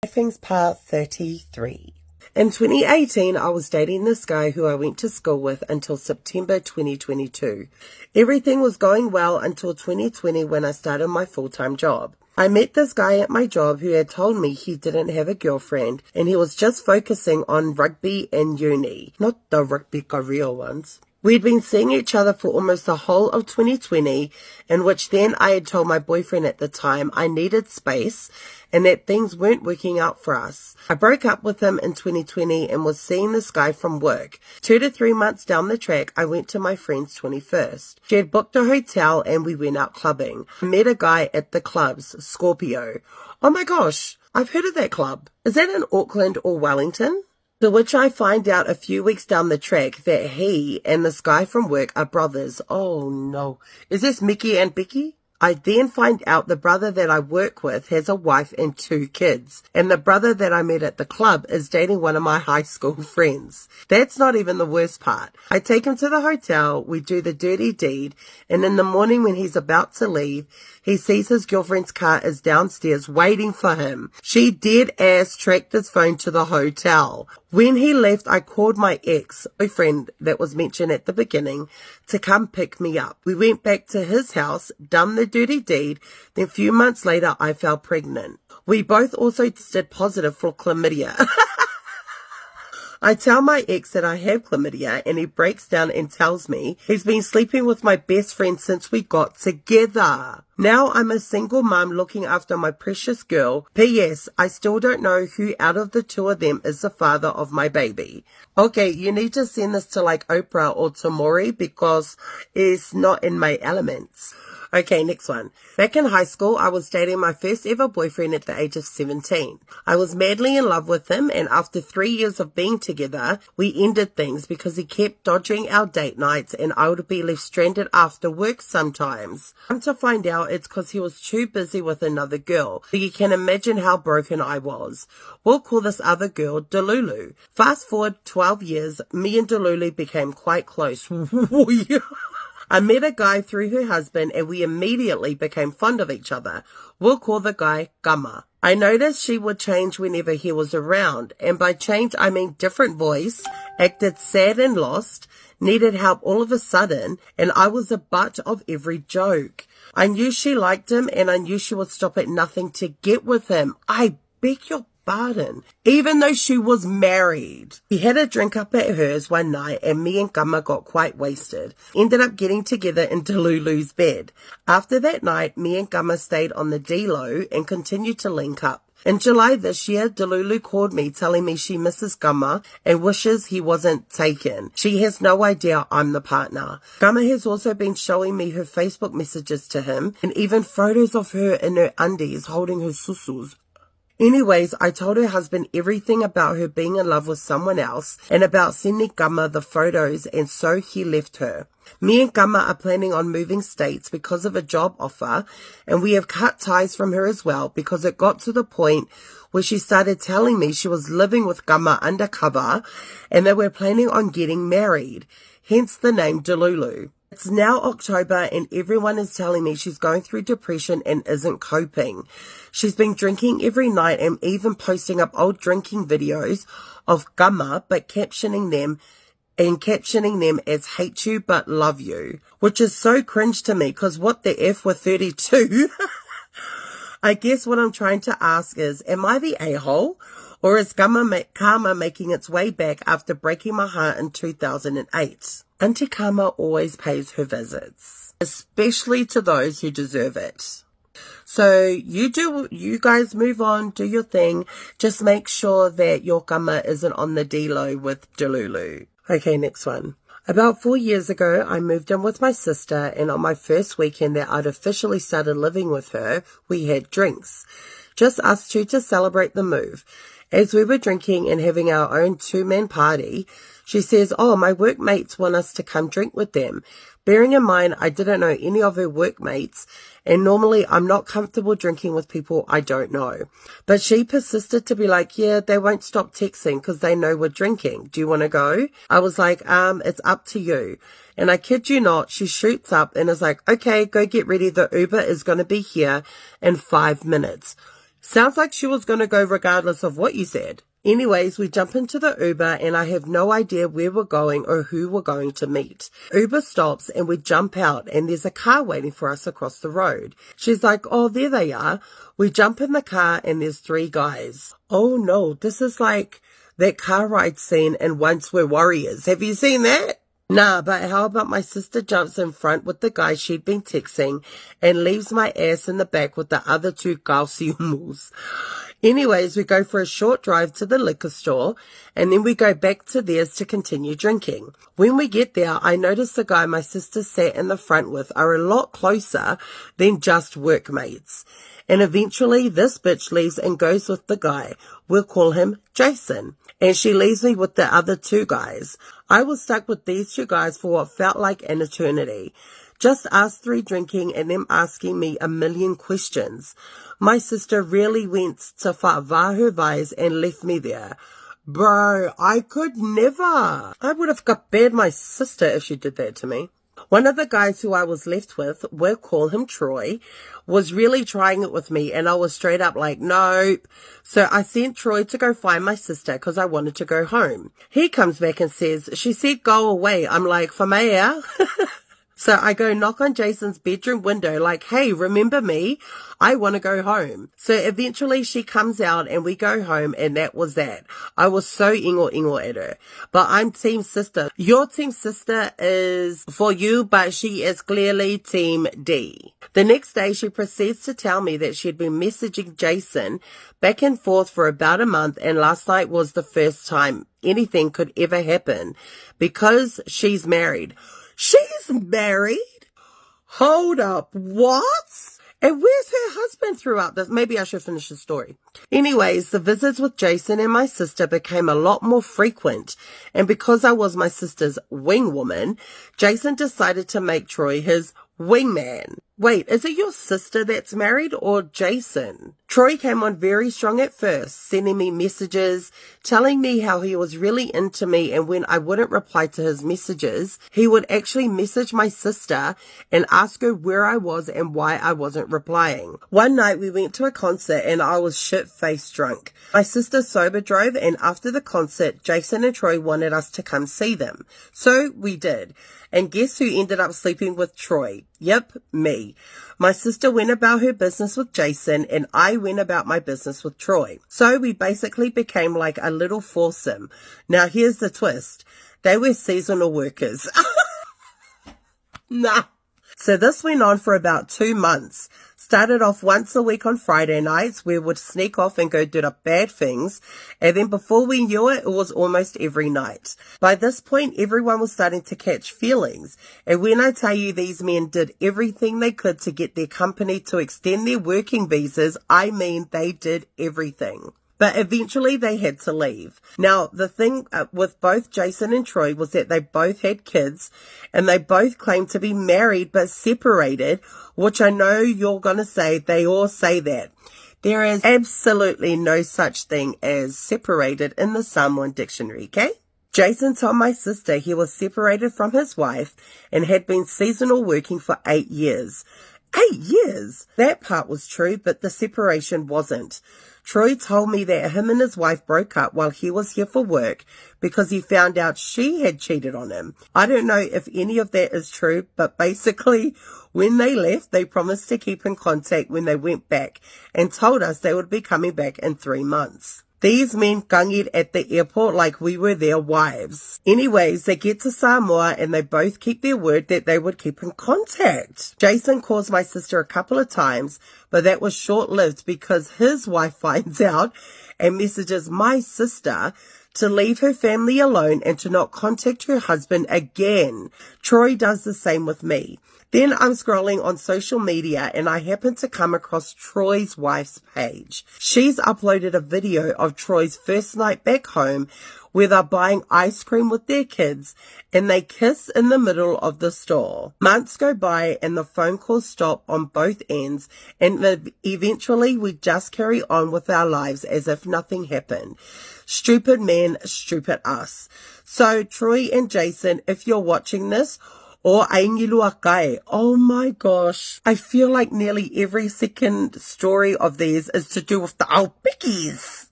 Fings part 33. In 2018, I was dating this guy who I went to school with until September 2022. Everything was going well until 2020 when I started my full-time job. I met this guy at my job who had told me he didn't have a girlfriend and he was just focusing on rugby and uni, not the rugby career ones. We'd been seeing each other for almost the whole of 2020, in which then I had told my boyfriend at the time I needed space and that things weren't working out for us. I broke up with him in 2020 and was seeing this guy from work. 2 to 3 months down the track, I went to my friend's 21st. She had booked a hotel and we went out clubbing. I met a guy at the clubs, Scorpio. Oh my gosh, I've heard of that club. Is that in Auckland or Wellington? To which I find out a few weeks down the track that he and this guy from work are brothers. Oh no. Is this Mickey and Becky? I then find out the brother that I work with has a wife and 2 kids. And the brother that I met at the club is dating one of my high school friends. That's not even the worst part. I take him to the hotel, we do the dirty deed, and in the morning when he's about to leave, he sees his girlfriend's car is downstairs waiting for him. She dead ass tracked his phone to the hotel. When he left, I called my ex-boyfriend that was mentioned at the beginning to come pick me up. We went back to his house, done the dirty deed, then a few months later I fell pregnant. We both also tested positive for chlamydia. I tell my ex that I have chlamydia and he breaks down and tells me he's been sleeping with my best friend since we got together. Now I'm a single mum looking after my precious girl. P.S. I still don't know who out of the 2 of them is the father of my baby. Okay, you need to send this to like Oprah or to Maury because it's not in my elements. Okay, next one. Back in high school, I was dating my first ever boyfriend at the age of 17. I was madly in love with him, and after 3 years of being together, we ended things because he kept dodging our date nights and I would be left stranded after work sometimes. Come to find out it's because he was too busy with another girl, so you can imagine how broken I was. We'll call this other girl Delulu. Fast forward 12 years, me and Delulu became quite close. I met a guy through her husband and we immediately became fond of each other. We'll call the guy Gama. I noticed she would change whenever he was around, and by change I mean different voice, acted sad and lost, needed help all of a sudden, and I was the butt of every joke. I knew she liked him and I knew she would stop at nothing to get with him. I beg your pardon. Even though she was married. He had a drink up at hers one night and me and Gama got quite wasted. Ended up getting together in Delulu's bed. After that night, me and Gama stayed on the D-Low and continued to link up. In July this year, Delulu called me telling me she misses Gama and wishes he wasn't taken. She has no idea I'm the partner. Gama has also been showing me her Facebook messages to him and even photos of her in her undies holding her susus. Anyways, I told her husband everything about her being in love with someone else and about sending Gama the photos, and so he left her. Me and Gama are planning on moving states because of a job offer, and we have cut ties from her as well because it got to the point where she started telling me she was living with Gama undercover and they were planning on getting married, hence the name Delulu. It's now October and everyone is telling me she's going through depression and isn't coping. She's been drinking every night and even posting up old drinking videos of Gama but captioning them as hate you but love you, which is so cringe to me because what the F with 32? I guess what I'm trying to ask is, am I the a-hole? Or is karma making its way back after breaking my heart in 2008? Auntie Karma always pays her visits, especially to those who deserve it. So you guys move on, do your thing. Just make sure that your Karma isn't on the D-Low with Delulu. Okay, next one. About 4 years ago, I moved in with my sister, and on my first weekend that I'd officially started living with her, we had drinks. Just us 2 to celebrate the move. As we were drinking and having our own 2-man party, she says, oh, my workmates want us to come drink with them. Bearing in mind, I didn't know any of her workmates, and normally I'm not comfortable drinking with people I don't know. But she persisted to be like, yeah, they won't stop texting because they know we're drinking. Do you want to go? I was like, it's up to you. And I kid you not, she shoots up and is like, okay, go get ready. The Uber is going to be here in 5 minutes. Sounds like she was going to go regardless of what you said. Anyways, we jump into the Uber and I have no idea where we're going or who we're going to meet. Uber stops and we jump out and there's a car waiting for us across the road. She's like, oh, there they are. We jump in the car and there's 3 guys. Oh no, this is like that car ride scene in Once We're Warriors. Have you seen that? Nah, but how about my sister jumps in front with the guy she'd been texting and leaves my ass in the back with the other 2 calciumos. Anyways, we go for a short drive to the liquor store and then we go back to theirs to continue drinking. When we get there, I notice the guy my sister sat in the front with are a lot closer than just workmates. And eventually this bitch leaves and goes with the guy. We'll call him Jason. And she leaves me with the other 2 guys. I was stuck with these 2 guys for what felt like an eternity. Just us 3 drinking and them asking me a million questions. My sister really went to wha her vise and left me there. Bro, I could never. I would have got bad my sister if she did that to me. One of the guys who I was left with, we'll call him Troy, was really trying it with me and I was straight up like, nope. So I sent Troy to go find my sister because I wanted to go home. He comes back and says, she said go away. I'm like, Famaya. So I go knock on Jason's bedroom window like, hey, remember me? I want to go home. So eventually she comes out and we go home and that was that. I was so ingo at her. But I'm team sister. Your team sister is for you, but she is clearly team D. The next day she proceeds to tell me that she'd been messaging Jason back and forth for about a month and last night was the first time anything could ever happen because she's married. She's married? Hold up, what? And where's her husband throughout this? Maybe I should finish the story. Anyways, the visits with Jason and my sister became a lot more frequent. And because I was my sister's wing woman, Jason decided to make Troy his wingman. Wait, is it your sister that's married or Jason? Troy came on very strong at first, sending me messages, telling me how he was really into me, and when I wouldn't reply to his messages, he would actually message my sister and ask her where I was and why I wasn't replying. One night we went to a concert and I was shit-faced drunk. My sister sober drove and after the concert, Jason and Troy wanted us to come see them. So we did. And guess who ended up sleeping with Troy? Yep, me. My sister went about her business with Jason and I went about my business with Troy. So we basically became like a little foursome. Now here's the twist. They were seasonal workers. Nah. So this went on for about 2 months. Started off once a week on Friday nights. We would sneak off and go do the bad things. And then before we knew it, it was almost every night. By this point, everyone was starting to catch feelings. And when I tell you these men did everything they could to get their company to extend their working visas, I mean they did everything. But eventually they had to leave. Now, the thing with both Jason and Troy was that they both had kids and they both claimed to be married but separated, which I know you're going to say, they all say that. There is absolutely no such thing as separated in the Samoan dictionary, okay? Jason told my sister he was separated from his wife and had been seasonal working for 8 years. 8 years? That part was true, but the separation wasn't. Troy told me that him and his wife broke up while he was here for work because he found out she had cheated on him. I don't know if any of that is true, but basically when they left, they promised to keep in contact when they went back and told us they would be coming back in 3 months. These men gunged at the airport like we were their wives. Anyways, they get to Samoa and they both keep their word that they would keep in contact. Jason calls my sister a couple of times, but that was short-lived because his wife finds out and messages my sister to leave her family alone and to not contact her husband again. Troy does the same with me. Then I'm scrolling on social media and I happen to come across Troy's wife's page. She's uploaded a video of Troy's first night back home where they're buying ice cream with their kids and they kiss in the middle of the store. Months go by and the phone calls stop on both ends and eventually we just carry on with our lives as if nothing happened. Stupid men, stupid us. So Troy and Jason, if you're watching this, O Aingelua Kai. Oh my gosh. I feel like nearly every second story of these is to do with the Aupikis.